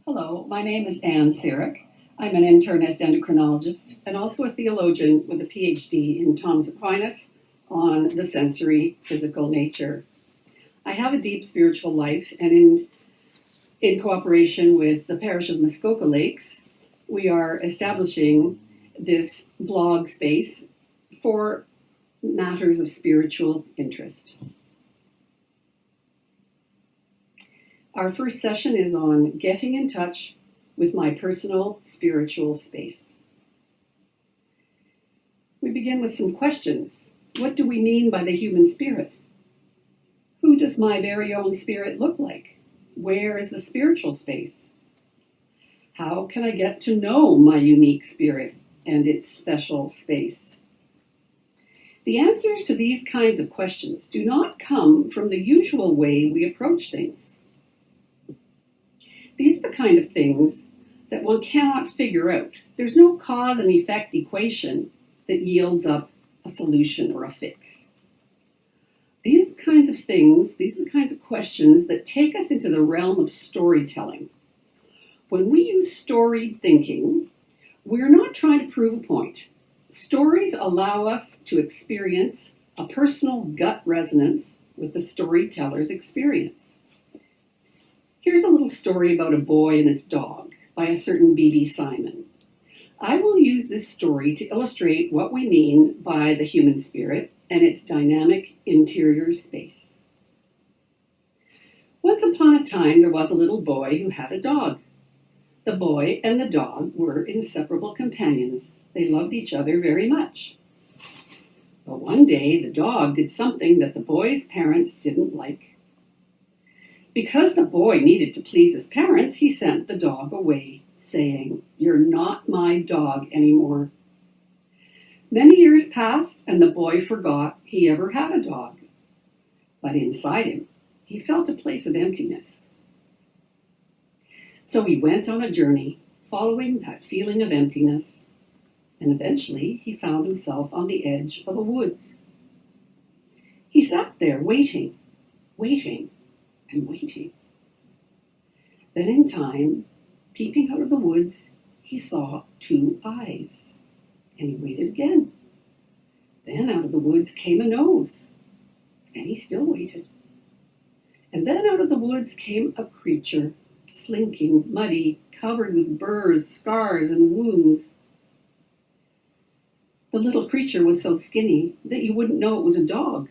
Hello, my name is Anne Sirik. I'm an internist endocrinologist and also a theologian with a PhD in Thomas Aquinas on the sensory physical nature. I have a deep spiritual life, and in cooperation with the parish of Muskoka Lakes, we are establishing this blog space for matters of spiritual interest. Our first session is on getting in touch with my personal spiritual space. We begin with some questions. What do we mean by the human spirit? Who does my very own spirit look like? Where is the spiritual space? How can I get to know my unique spirit and its special space? The answers to these kinds of questions do not come from the usual way we approach things. These are the kind of things that one cannot figure out. There's no cause and effect equation that yields up a solution or a fix. These are the kinds of things, these are the kinds of questions that take us into the realm of storytelling. When we use story thinking, we're not trying to prove a point. Stories allow us to experience a personal gut resonance with the storyteller's experience. Here's a little story about a boy and his dog by a certain B.B. Simon. I will use this story to illustrate what we mean by the human spirit and its dynamic interior space. Once upon a time, there was a little boy who had a dog. The boy and the dog were inseparable companions. They loved each other very much. But one day, the dog did something that the boy's parents didn't like. Because the boy needed to please his parents, he sent the dog away, saying, "You're not my dog anymore." Many years passed, and the boy forgot he ever had a dog. But inside him, he felt a place of emptiness. So he went on a journey, following that feeling of emptiness, and eventually he found himself on the edge of a woods. He sat there waiting, and waiting. Then in time, peeping out of the woods, he saw two eyes, and he waited again. Then out of the woods came a nose, and he still waited. And then out of the woods came a creature, slinking, muddy, covered with burrs, scars, and wounds. The little creature was so skinny that you wouldn't know it was a dog.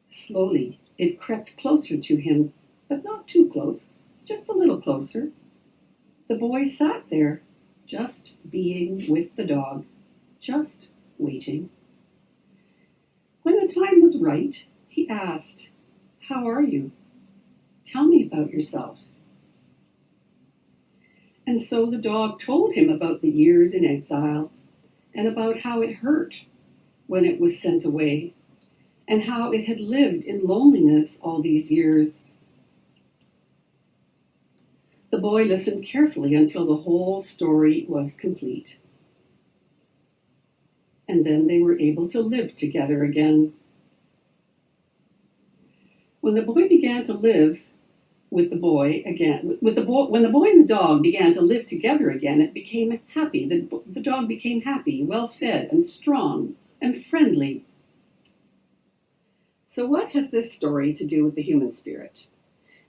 Slowly, it crept closer to him, but not too close, just a little closer. The boy sat there, just being with the dog, just waiting. When the time was right, he asked, "How are you? Tell me about yourself." And so the dog told him about the years in exile, and about how it hurt when it was sent away, and how it had lived in loneliness all these years. The boy listened carefully until the whole story was complete. And then they were able to live together again. When the boy began to live with the boy again, when the boy and the dog began to live together again, it became happy. The dog became happy, well-fed, and strong, and friendly. So what has this story to do with the human spirit?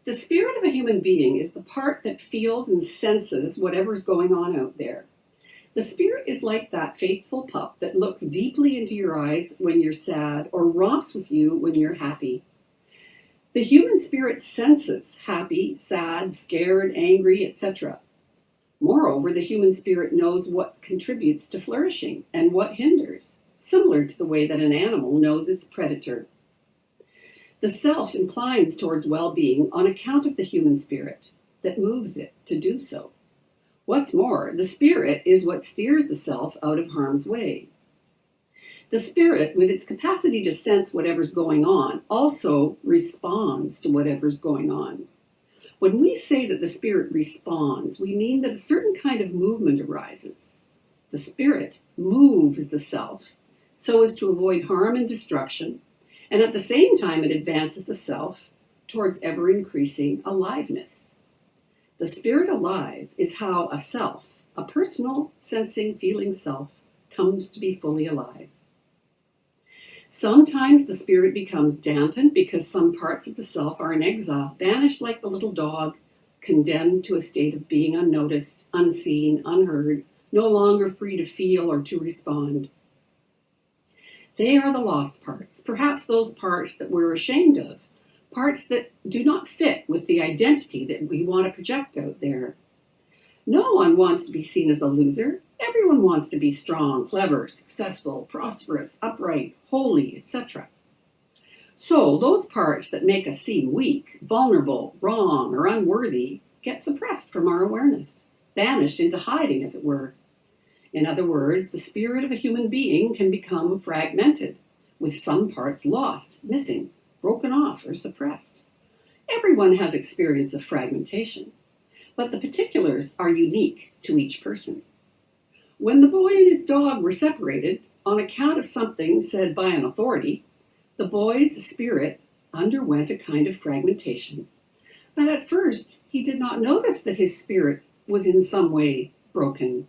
The spirit of a human being is the part that feels and senses whatever's going on out there. The spirit is like that faithful pup that looks deeply into your eyes when you're sad or romps with you when you're happy. The human spirit senses happy, sad, scared, angry, etc. Moreover, the human spirit knows what contributes to flourishing and what hinders, similar to the way that an animal knows its predator. The self inclines towards well-being on account of the human spirit that moves it to do so. What's more, the spirit is what steers the self out of harm's way. The spirit, with its capacity to sense whatever's going on, also responds to whatever's going on. When we say that the spirit responds, we mean that a certain kind of movement arises. The spirit moves the self so as to avoid harm and destruction, and at the same time it advances the self towards ever-increasing aliveness. The spirit alive is how a self, a personal, sensing, feeling self, comes to be fully alive. Sometimes the spirit becomes dampened because some parts of the self are in exile, banished like the little dog, condemned to a state of being unnoticed, unseen, unheard, no longer free to feel or to respond. They are the lost parts, perhaps those parts that we're ashamed of, parts that do not fit with the identity that we want to project out there. No one wants to be seen as a loser. Everyone wants to be strong, clever, successful, prosperous, upright, holy, etc. So those parts that make us seem weak, vulnerable, wrong, or unworthy get suppressed from our awareness, banished into hiding, as it were. In other words, the spirit of a human being can become fragmented, with some parts lost, missing, broken off, or suppressed. Everyone has experience of fragmentation, but the particulars are unique to each person. When the boy and his dog were separated on account of something said by an authority, the boy's spirit underwent a kind of fragmentation. But at first, he did not notice that his spirit was in some way broken.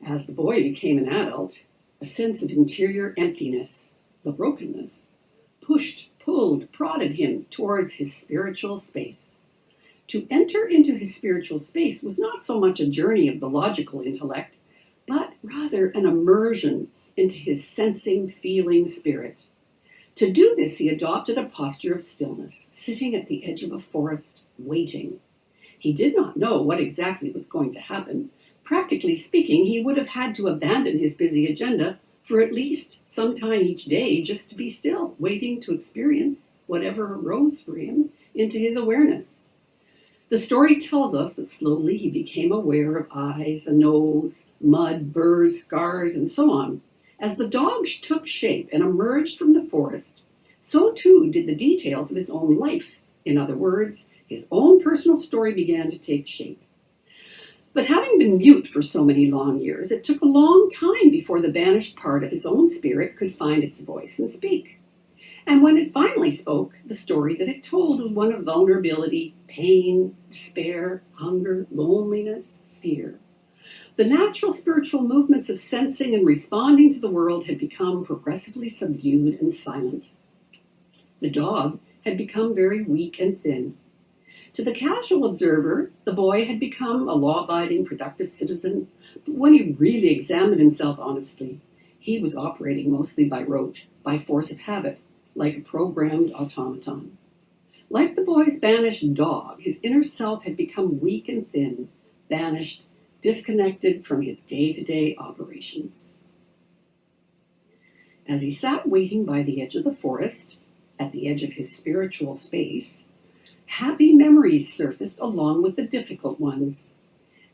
As the boy became an adult, a sense of interior emptiness, the brokenness, pushed, pulled, prodded him towards his spiritual space. To enter into his spiritual space was not so much a journey of the logical intellect, but rather an immersion into his sensing, feeling spirit. To do this, he adopted a posture of stillness, sitting at the edge of a forest, waiting. He did not know what exactly was going to happen. Practically speaking, he would have had to abandon his busy agenda for at least some time each day just to be still, waiting to experience whatever arose for him into his awareness. The story tells us that slowly he became aware of eyes, a nose, mud, burrs, scars, and so on. As the dog took shape and emerged from the forest, so too did the details of his own life. In other words, his own personal story began to take shape. But having been mute for so many long years, it took a long time before the banished part of his own spirit could find its voice and speak. And when it finally spoke, the story that it told was one of vulnerability, pain, despair, hunger, loneliness, fear. The natural spiritual movements of sensing and responding to the world had become progressively subdued and silent. The dog had become very weak and thin. To the casual observer, the boy had become a law-abiding, productive citizen, but when he really examined himself honestly, he was operating mostly by rote, by force of habit, like a programmed automaton. Like the boy's banished dog, his inner self had become weak and thin, banished, disconnected from his day-to-day operations. As he sat waiting by the edge of the forest, at the edge of his spiritual space, happy memories surfaced along with the difficult ones.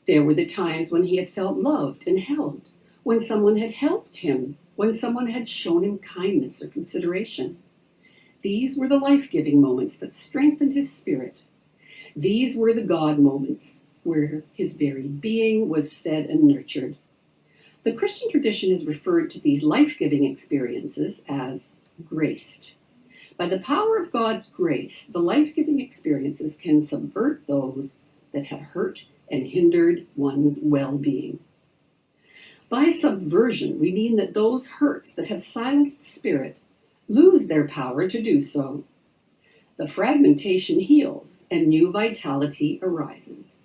There were the times when he had felt loved and held, when someone had helped him, when someone had shown him kindness or consideration. These were the life-giving moments that strengthened his spirit. These were the God moments where his very being was fed and nurtured. The Christian tradition has referred to these life-giving experiences as graced. By the power of God's grace, the life-giving experiences can subvert those that have hurt and hindered one's well-being. By subversion, we mean that those hurts that have silenced the spirit lose their power to do so. The fragmentation heals and new vitality arises.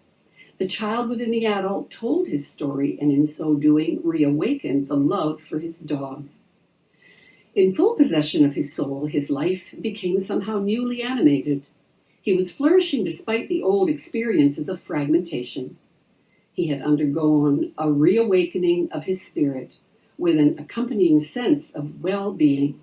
The child within the adult told his story and in so doing reawakened the love for his dog. In full possession of his soul, his life became somehow newly animated. He was flourishing despite the old experiences of fragmentation. He had undergone a reawakening of his spirit with an accompanying sense of well-being.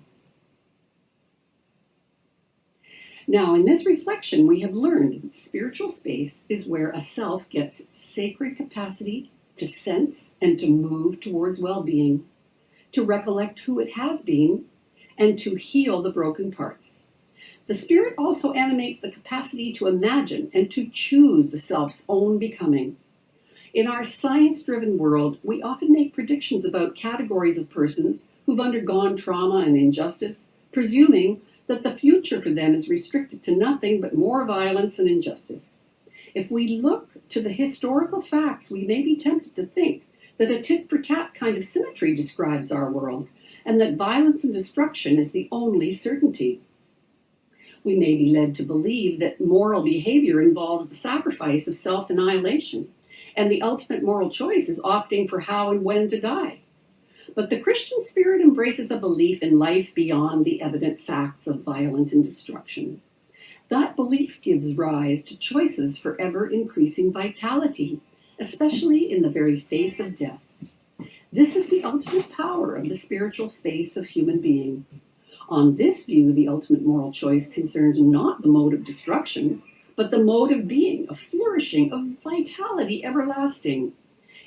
Now, in this reflection, we have learned that spiritual space is where a self gets its sacred capacity to sense and to move towards well-being, to recollect who it has been, and to heal the broken parts. The spirit also animates the capacity to imagine and to choose the self's own becoming. In our science-driven world, we often make predictions about categories of persons who've undergone trauma and injustice, presuming that the future for them is restricted to nothing but more violence and injustice. If we look to the historical facts, we may be tempted to think that a tit-for-tat kind of symmetry describes our world, and that violence and destruction is the only certainty. We may be led to believe that moral behavior involves the sacrifice of self-annihilation, and the ultimate moral choice is opting for how and when to die. But the Christian spirit embraces a belief in life beyond the evident facts of violence and destruction. That belief gives rise to choices for ever-increasing vitality, especially in the very face of death. This is the ultimate power of the spiritual space of human being. On this view, the ultimate moral choice concerns not the mode of destruction, but the mode of being, of flourishing, of vitality everlasting.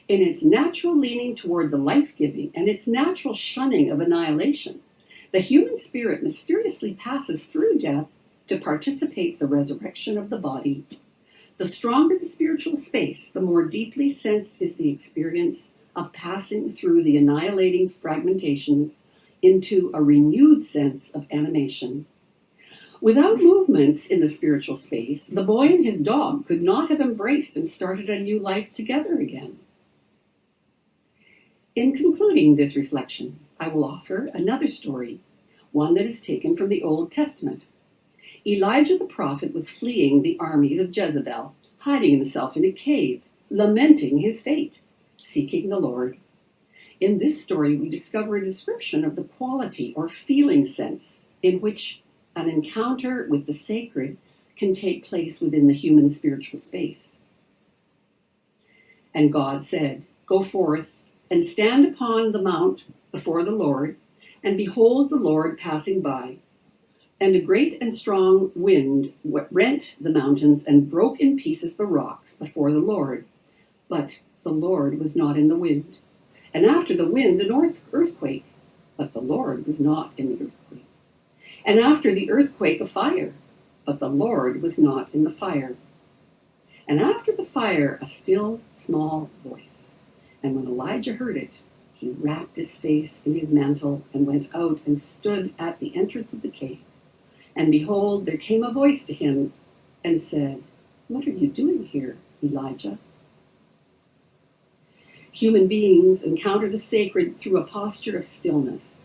In its natural leaning toward the life-giving and its natural shunning of annihilation, the human spirit mysteriously passes through death to participate the resurrection of the body. The stronger the spiritual space, the more deeply sensed is the experience of passing through the annihilating fragmentations into a renewed sense of animation. Without movements in the spiritual space, the boy and his dog could not have embraced and started a new life together again. In concluding this reflection, I will offer another story, one that is taken from the Old Testament. Elijah the prophet was fleeing the armies of Jezebel, hiding himself in a cave, lamenting his fate, seeking the Lord. In this story, we discover a description of the quality or feeling sense in which an encounter with the sacred can take place within the human spiritual space. And God said, "Go forth and stand upon the mount before the Lord, and behold the Lord passing by. And a great and strong wind rent the mountains and broke in pieces the rocks before the Lord. But the Lord was not in the wind. And after the wind, an earthquake. But the Lord was not in the earthquake. And after the earthquake, a fire. But the Lord was not in the fire. And after the fire, a still, small voice. And when Elijah heard it, he wrapped his face in his mantle and went out and stood at the entrance of the cave. And behold, there came a voice to him and said, 'What are you doing here, Elijah?'" Human beings encounter the sacred through a posture of stillness.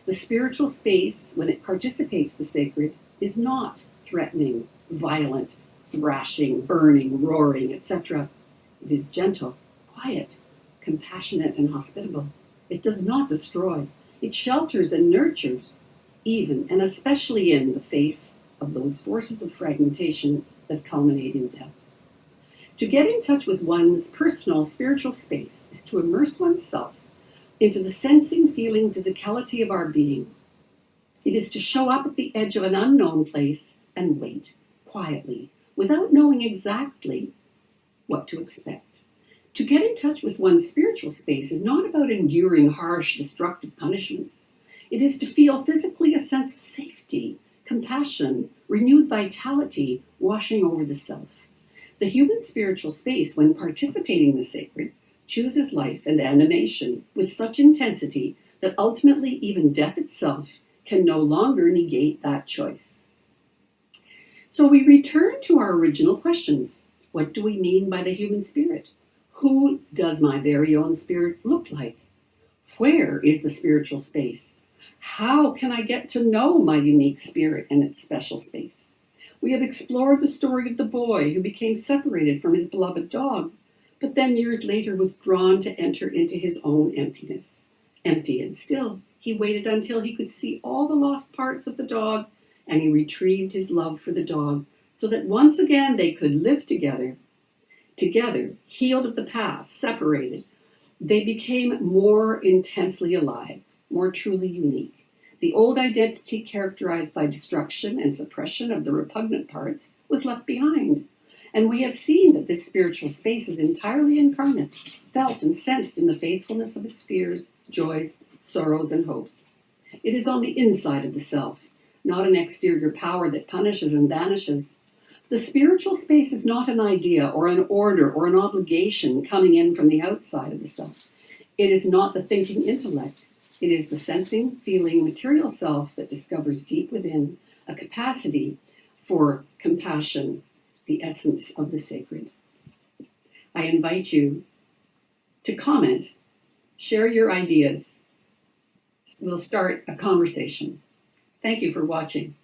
The spiritual space, when it participates the sacred, is not threatening, violent, thrashing, burning, roaring, etc. It is gentle, quiet, compassionate, and hospitable. It does not destroy. It shelters and nurtures, even and especially in the face of those forces of fragmentation that culminate in death. To get in touch with one's personal spiritual space is to immerse oneself into the sensing, feeling physicality of our being. It is to show up at the edge of an unknown place and wait quietly, without knowing exactly what to expect. To get in touch with one's spiritual space is not about enduring harsh, destructive punishments. It is to feel physically a sense of safety, compassion, renewed vitality washing over the self. The human spiritual space, when participating in the sacred, chooses life and animation with such intensity that ultimately even death itself can no longer negate that choice. So we return to our original questions. What do we mean by the human spirit? Who does my very own spirit look like? Where is the spiritual space? How can I get to know my unique spirit and its special space? We have explored the story of the boy who became separated from his beloved dog, but then years later was drawn to enter into his own emptiness. Empty and still, he waited until he could see all the lost parts of the dog, and he retrieved his love for the dog so that once again they could live together. Together, healed of the past, separated, they became more intensely alive, more truly unique. The old identity, characterized by destruction and suppression of the repugnant parts, was left behind. And we have seen that this spiritual space is entirely incarnate, felt and sensed in the faithfulness of its fears, joys, sorrows, and hopes. It is on the inside of the self, not an exterior power that punishes and banishes. The spiritual space is not an idea or an order or an obligation coming in from the outside of the self. It is not the thinking intellect. It is the sensing, feeling, material self that discovers deep within a capacity for compassion, the essence of the sacred. I invite you to comment, share your ideas. We'll start a conversation. Thank you for watching.